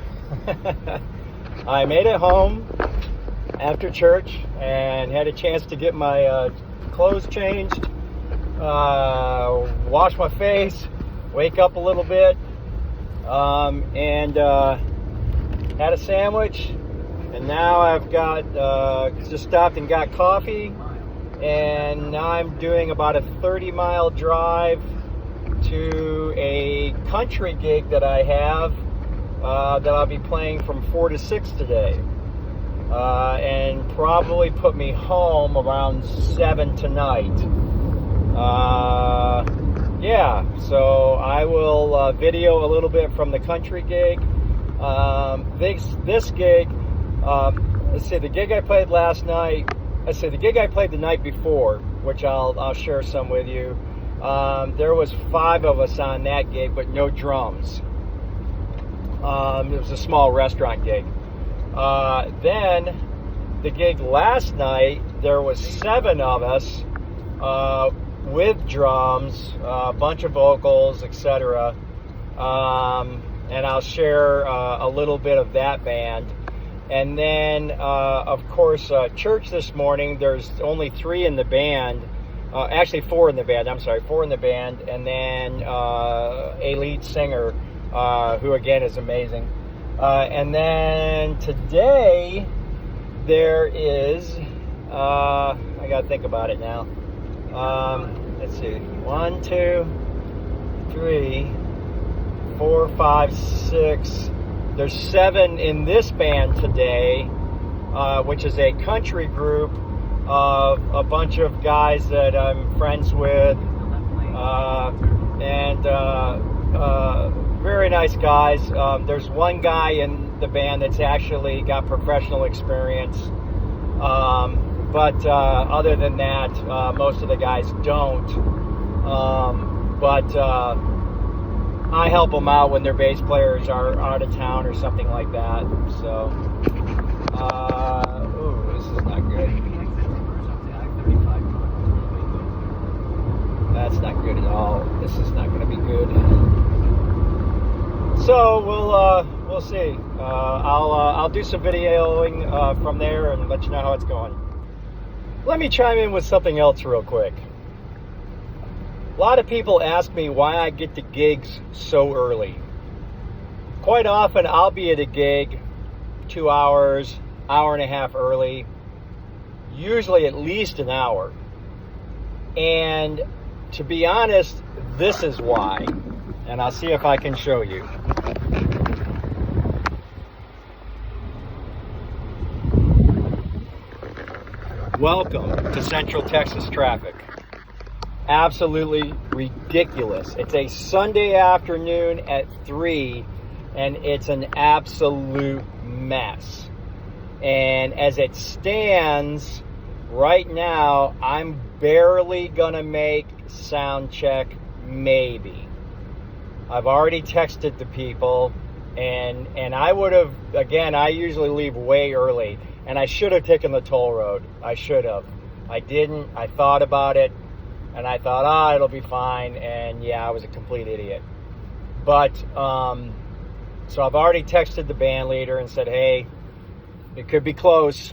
I made it home after church and had a chance to get my clothes changed, wash my face, wake up a little bit, and had a sandwich, and now I've got just stopped and got coffee, and now I'm doing about a 30-mile drive to a country gig that I have that I'll be playing from 4 to 6 today, and probably put me home around 7 tonight. Yeah, so I will video a little bit from the country gig. This gig, let's see, the gig I played last night, the gig I played the night before, which I'll share some with you. There was 5 of us on that gig, but no drums. It was a small restaurant gig. Then the gig last night, there was 7 of us with drums, a bunch of vocals, etc. And I'll share a little bit of that band. And then, of course, church this morning, there's only 3 in the band. Actually 4 in the band, 4 in the band. And then a lead singer, who again is amazing. And then today, there is, I gotta think about it now. Let's see, 1, 2, 3, 4, 5, 6. There's 7 in this band today, which is a country group of a bunch of guys that I'm friends with, and very nice guys. There's one guy in the band that's actually got professional experience, but other than that, most of the guys don't. But I help them out when their bass players are out of town or something like that. So, ooh, this is not good. That's not good at all. This is not going to be good. So we'll see. I'll do some videoing from there and let you know how it's going. Let me chime in with something else real quick. A lot of people ask me why I get to gigs so early. Quite often I'll be at a gig 2 hours, hour and a half early, usually at least an hour. And to be honest, this is why. And I'll see if I can show you. Welcome to Central Texas traffic. Absolutely ridiculous. It's a Sunday afternoon at 3, and it's an absolute mess. And as it stands right now, I'm barely gonna make sound check, maybe. I've already texted the people, and I would have, again, I usually leave way early, and I should have taken the toll road. I should have. I didn't. I thought about it. And I thought, it'll be fine. And yeah, I was a complete idiot. But, so I've already texted the band leader and said, hey, it could be close.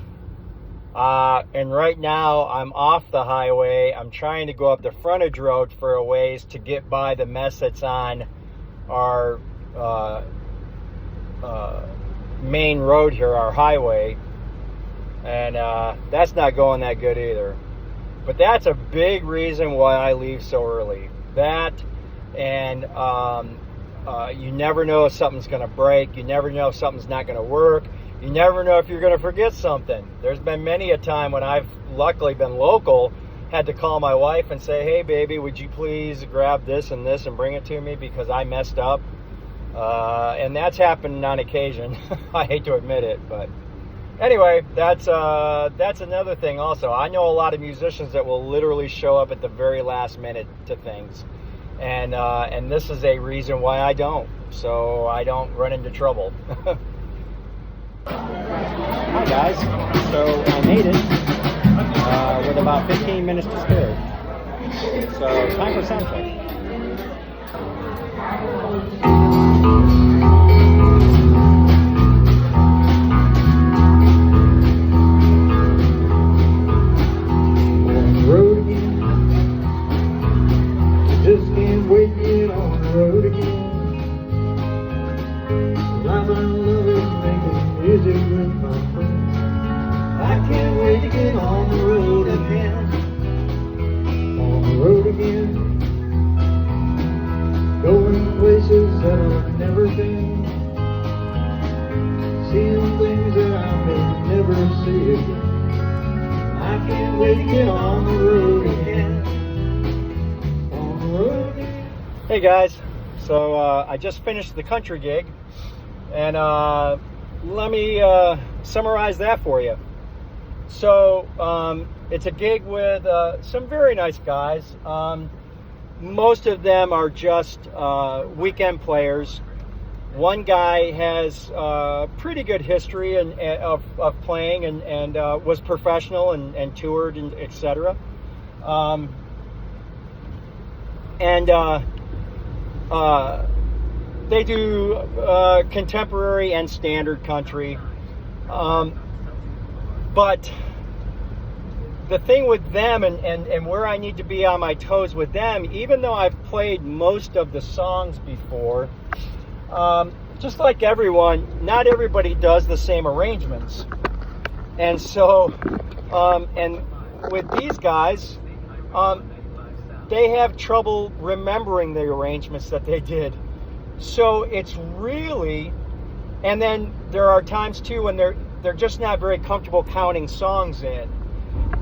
And right now I'm off the highway. I'm trying to go up the frontage road for a ways to get by the mess that's on our main road here, our highway. And that's not going that good either. But that's a big reason why I leave so early. That, and you never know if something's going to break. You never know if something's not going to work. You never know if you're going to forget something. There's been many a time when I've luckily been local, had to call my wife and say, hey, baby, would you please grab this and bring it to me because I messed up. And that's happened on occasion. I hate to admit it, but anyway, that's another thing also. I know a lot of musicians that will literally show up at the very last minute to things. and this is a reason why I don't, so I don't run into trouble. Hi guys, so I made it with about 15 minutes to spare, so time for sound check. I can't wait to get on the road again. On the road again. Going places that I've never been. Seeing things that I may never see again. I can't wait to get on the road again. On the road again. Hey guys, so I just finished the country gig, and let me summarize that for you. So it's a gig with some very nice guys. Most of them are just weekend players. One guy has pretty good history of playing and was professional and toured and etc. They do contemporary and standard country. But the thing with them and where I need to be on my toes with them, even though I've played most of the songs before, just like everyone, not everybody does the same arrangements. And so, and with these guys, they have trouble remembering the arrangements that they did. So it's really, and then there are times too when they're just not very comfortable counting songs in.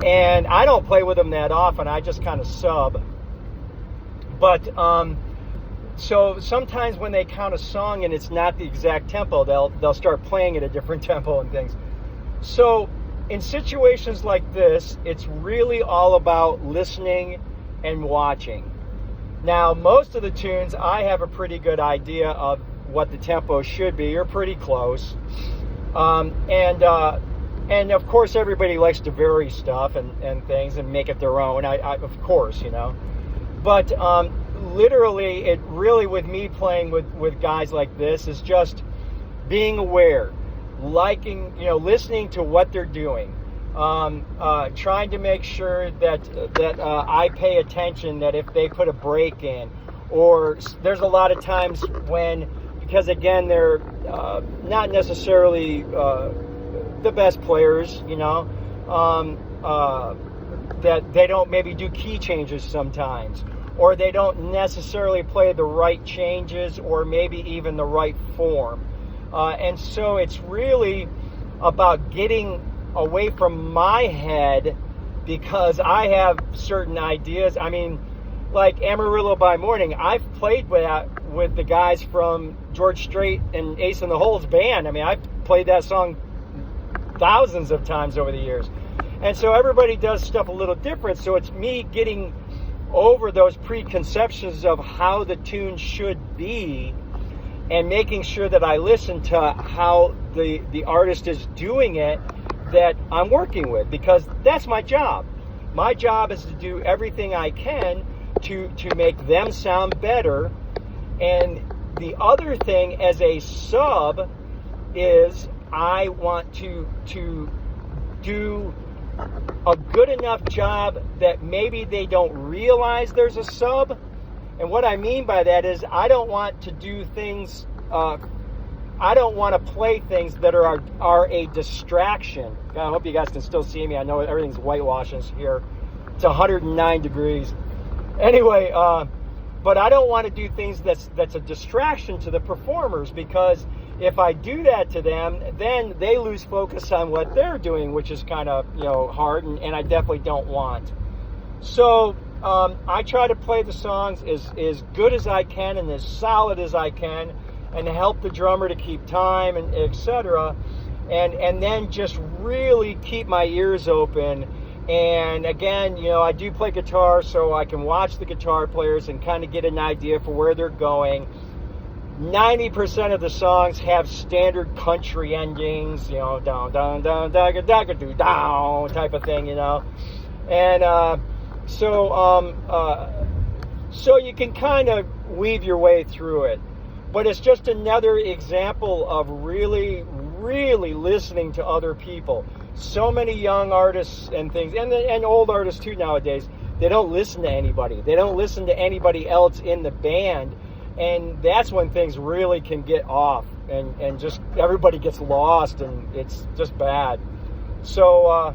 And I don't play with them that often, I just kind of sub. But so sometimes when they count a song and it's not the exact tempo, they'll start playing at a different tempo and things. So in situations like this, it's really all about listening and watching. Now, most of the tunes, I have a pretty good idea of what the tempo should be, or pretty close. And of course, everybody likes to vary stuff and things and make it their own. I of course, you know. But literally, it really, with me playing with guys like this, is just being aware, liking, you know, listening to what they're doing. Trying to make sure that I pay attention, that if they put a break in, or there's a lot of times when, because again, they're not necessarily the best players, you know, that they don't maybe do key changes sometimes, or they don't necessarily play the right changes, or maybe even the right form. And so it's really about getting away from my head, because I have certain ideas. I mean, like Amarillo by Morning, I've played with the guys from George Strait and Ace in the Hole's band. I mean, I've played that song thousands of times over the years. And so everybody does stuff a little different. So it's me getting over those preconceptions of how the tune should be, and making sure that I listen to how the artist is doing it that I'm working with, because that's my job. My job is to do everything I can to make them sound better. And the other thing as a sub is I want to do a good enough job that maybe they don't realize there's a sub. And what I mean by that is I don't want to do things, I don't want to play things that are a distraction. I hope you guys can still see me. I know everything's whitewashing here. It's 109 degrees. Anyway, but I don't want to do things that's a distraction to the performers, because if I do that to them, then they lose focus on what they're doing, which is kind of, you know, hard, and I definitely don't want. So I try to play the songs as good as I can and as solid as I can, and help the drummer to keep time and etc. And then just really keep my ears open And again, you know, I do play guitar, so I can watch the guitar players and kind of get an idea for where they're going. 90% of the songs have standard country endings, you know, down, down, down, down, down, down, down type of thing, you know. And so you can kind of weave your way through it. But it's just another example of really, really listening to other people. So many young artists and things, and old artists too nowadays, they don't listen to anybody. They don't listen to anybody else in the band. And that's when things really can get off and just everybody gets lost and it's just bad. So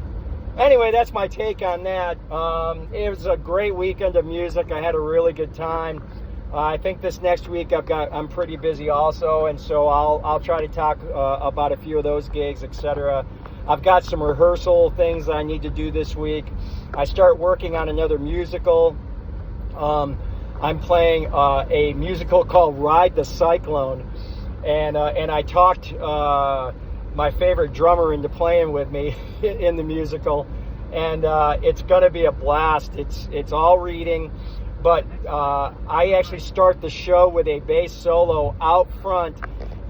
anyway, that's my take on that. It was a great weekend of music. I had a really good time. I think this next week I'm pretty busy also, and so I'll try to talk about a few of those gigs, etc. I've got some rehearsal things that I need to do this week. I start working on another musical. I'm playing a musical called Ride the Cyclone, and I talked my favorite drummer into playing with me in the musical, and it's going to be a blast. It's all reading, but I actually start the show with a bass solo out front,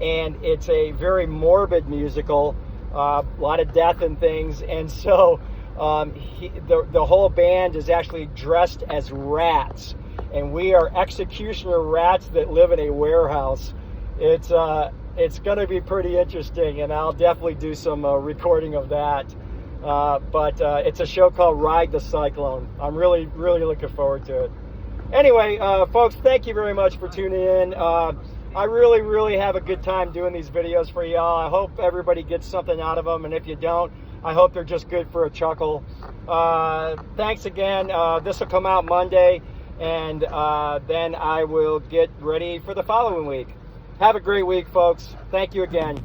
and it's a very morbid musical. A lot of death and things, and so the whole band is actually dressed as rats, and we are executioner rats that live in a warehouse. It's going to be pretty interesting, and I'll definitely do some recording of that. But it's a show called Ride the Cyclone. I'm really, really looking forward to it. Anyway, folks, thank you very much for tuning in. I really, really have a good time doing these videos for y'all. I hope everybody gets something out of them, and if you don't, I hope they're just good for a chuckle. Thanks again. This will come out Monday, and then I will get ready for the following week. Have a great week, folks. Thank you again.